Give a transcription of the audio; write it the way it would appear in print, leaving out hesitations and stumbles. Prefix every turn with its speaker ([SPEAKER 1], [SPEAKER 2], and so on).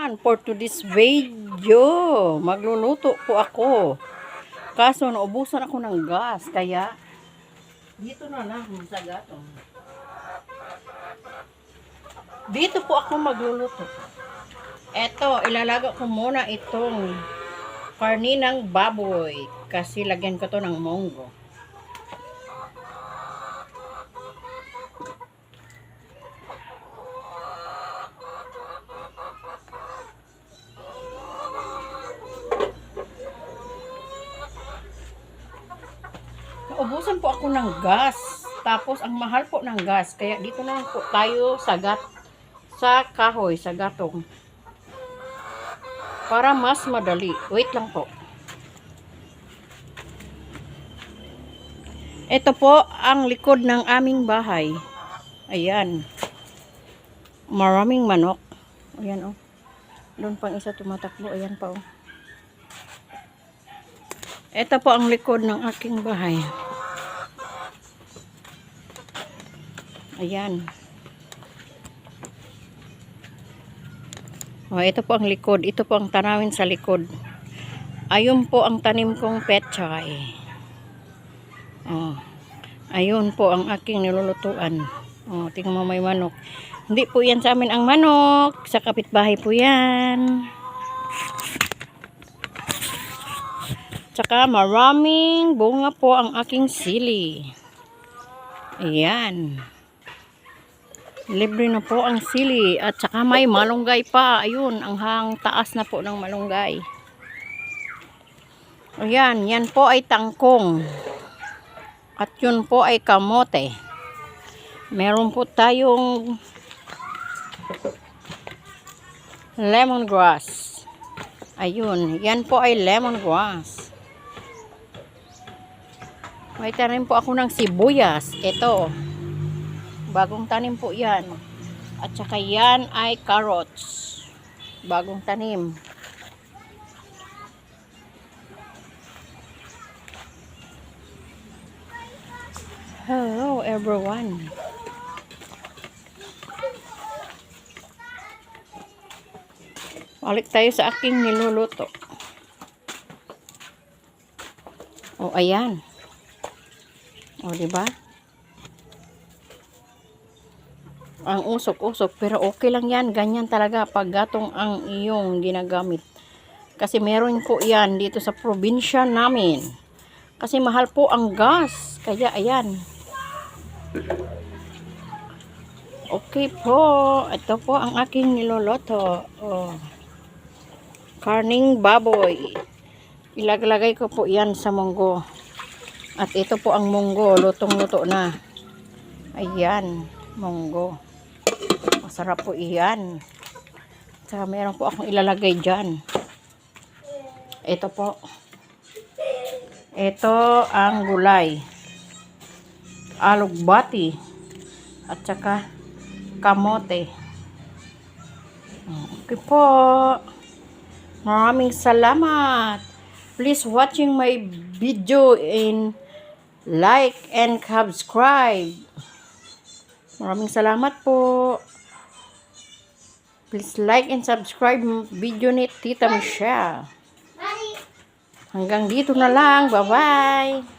[SPEAKER 1] naman for today's video. Magluluto po ako. Kaso naubusan ako ng gas. Kaya dito na lang sa gatong. Dito po ako magluluto. Eto, ilalaga ko muna itong karni ng baboy. Kasi lagyan ko to ng munggo. Ubusan po ako ng gas. Tapos, ang mahal po ng gas. Kaya dito na lang po tayo sa kahoy, sa gatong. Para mas madali. Wait lang po. Ito po ang likod ng aming bahay. Ayan. Maraming manok. Ayan, oh. Doon pang isa tumatakbo. Ayan pa, oh. Ito po ang likod ng aking bahay. Ayan. Oh, ito po ang likod. Ito po ang tanawin sa likod. Ayun po ang tanim kong pechay. Oh. Ayun po ang aking nilulutuan. Oh, tingnan mo may manok. Hindi po yan sa amin ang manok. Sa kapitbahay po yan. Tsaka maraming bunga po ang aking sili. Ayan. Libre na po ang sili. At saka may malunggay pa. Ayun, ang taas na po ng malunggay. Ayan, yan po ay tangkong. At yun po ay kamote. Meron po tayong lemongrass. Ayun, yan po ay lemongrass. May tanim po ako ng sibuyas. Ito. Bagong tanim po yan. At saka yan ay carrots. Bagong tanim. Hello everyone. Balik tayo sa aking niluluto. O, ayan. O, diba? Ang usok-usok. Pero okay lang yan. Ganyan talaga pag gatong ang iyong ginagamit. Kasi meron po yan dito sa probinsya namin. Kasi mahal po ang gas. Kaya, ayan. Okay po. Ito po ang aking niluluto. Oh. Karning baboy. Ilaglagay ko po yan sa munggo. At ito po ang munggo. Lutong-luto na. Ayan. Munggo. Masarap po iyan. Saka meron po akong ilalagay dyan. Ito po. Ito ang gulay. Alugbati. At saka kamote. Okay po. Maraming salamat. Please watching my video and like and subscribe. Maraming salamat po. Please like and subscribe video ni Tita Michelle. Hanggang dito na lang. Bye-bye.